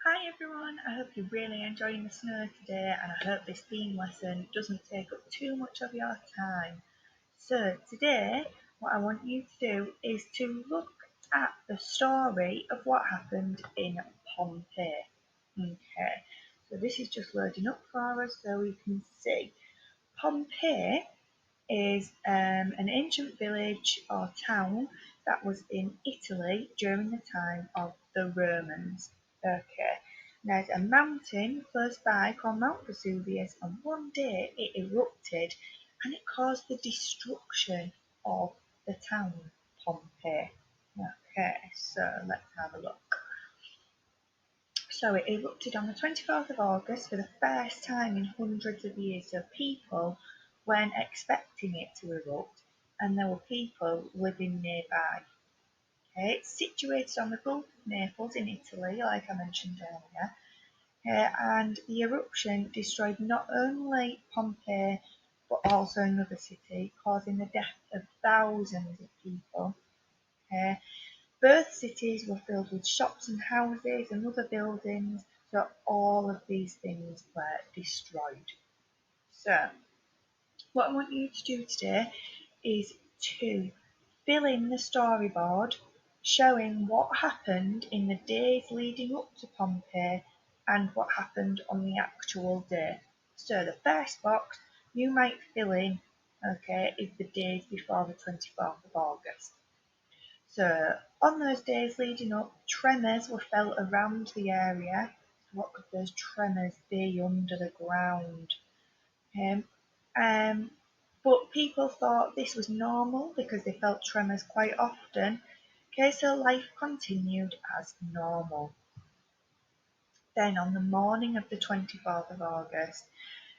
Hi everyone, I hope you're really enjoying the snow today and I hope this theme lesson doesn't take up too much of your time. So today what I want you to do is to look at the story of what happened in Pompeii. Okay, so this is just loading up for us so we can see. Pompeii is an ancient village or town that was in Italy during the time of the Romans. Okay, there's a mountain close by called Mount Vesuvius, and one day it erupted and it caused the destruction of the town Pompeii. Okay, so let's have a look. So it erupted on the 24th of August for the first time in hundreds of years. So people weren't expecting it to erupt, and there were people living nearby. Okay, it's situated on the Gulf of Naples in Italy, like I mentioned earlier. And the eruption destroyed not only Pompeii but also another city, causing the death of thousands of people. Uh, Both cities were filled with shops and houses and other buildings, so all of these things were destroyed. So, what I want you to do today is to fill in the storyboard showing what happened in the days leading up to Pompeii and what happened on the actual day. So, the first box you might fill in, okay, is the days before the 24th of August. So on those days leading up, tremors were felt around the area. What could those tremors be under the ground? Um, um, but people thought this was normal because they felt tremors quite often. Okay, so life continued as normal. Then on the morning of the 24th of August,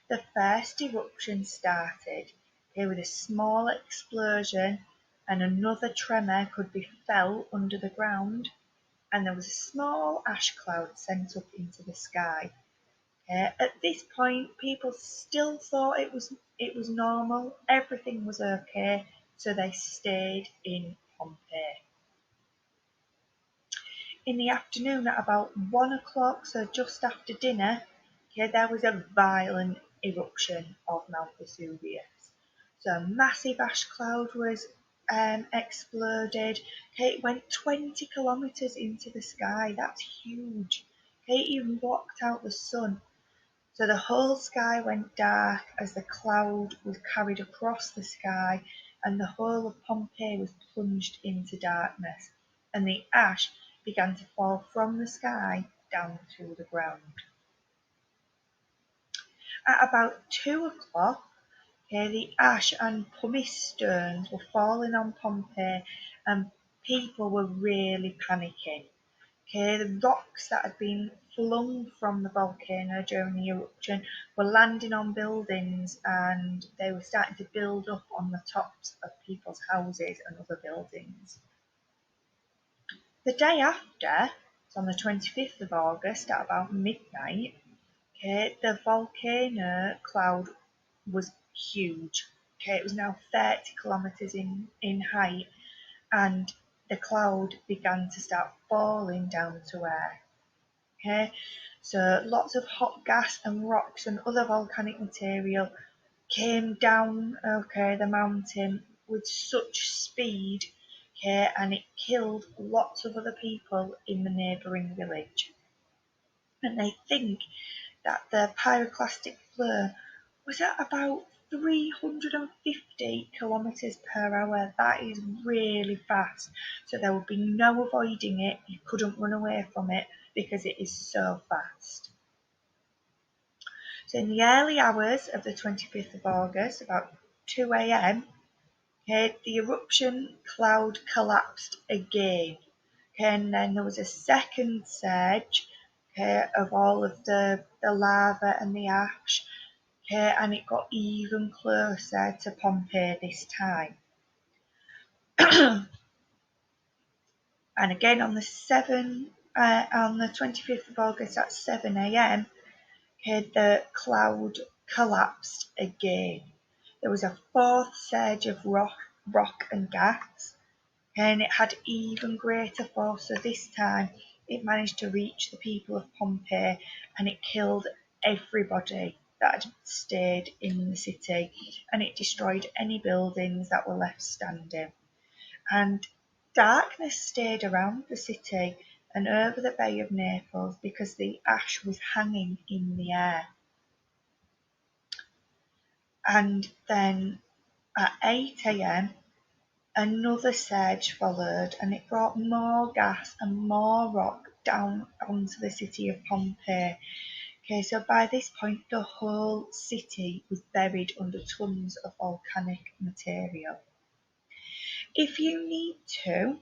the first eruption started. Okay, with a small explosion and another tremor could be felt under the ground, and there was a small ash cloud sent up into the sky. At this point, people still thought it was normal, everything was okay, so they stayed in Pompeii. In the afternoon, at about 1 o'clock, so just after dinner, there was a violent eruption of Mount Vesuvius. So a massive ash cloud was exploded. Okay, it went 20 kilometres into the sky. That's huge. Okay, it even blocked out the sun. So the whole sky went dark as the cloud was carried across the sky, and the whole of Pompeii was plunged into darkness, and the ash began to fall from the sky down to the ground. At about 2 o'clock, the ash and pumice stones were falling on Pompeii, and people were really panicking. Okay, the rocks that had been flung from the volcano during the eruption were landing on buildings, and they were starting to build up on the tops of people's houses and other buildings. The day after, so on the 25th of August at about midnight, okay, the volcano cloud was huge. Okay, it was now 30 kilometres in height, and the cloud began to start falling down to earth. Okay, so lots of hot gas and rocks and other volcanic material came down, okay, the mountain with such speed, okay, and it killed lots of other people in the neighbouring village. And they think that the pyroclastic flow was at about 350 kilometres per hour. That is really fast. So there would be no avoiding it. You couldn't run away from it because it is so fast. So in the early hours of the 25th of August, about 2 a.m., okay, the eruption cloud collapsed again. Okay, and then there was a second surge, okay, of all of the lava and the ash, okay, and it got even closer to Pompeii this time. And again on the 25th of August at 7 a.m., okay, the cloud collapsed again. There was a fourth surge of rock and gas, and it had even greater force. So this time it managed to reach the people of Pompeii, and it killed everybody that had stayed in the city, and it destroyed any buildings that were left standing. And darkness stayed around the city and over the Bay of Naples because the ash was hanging in the air. And then at 8 a.m., another surge followed, and it brought more gas and more rock down onto the city of Pompeii. Okay, so by this point, the whole city was buried under tons of volcanic material. If you need to,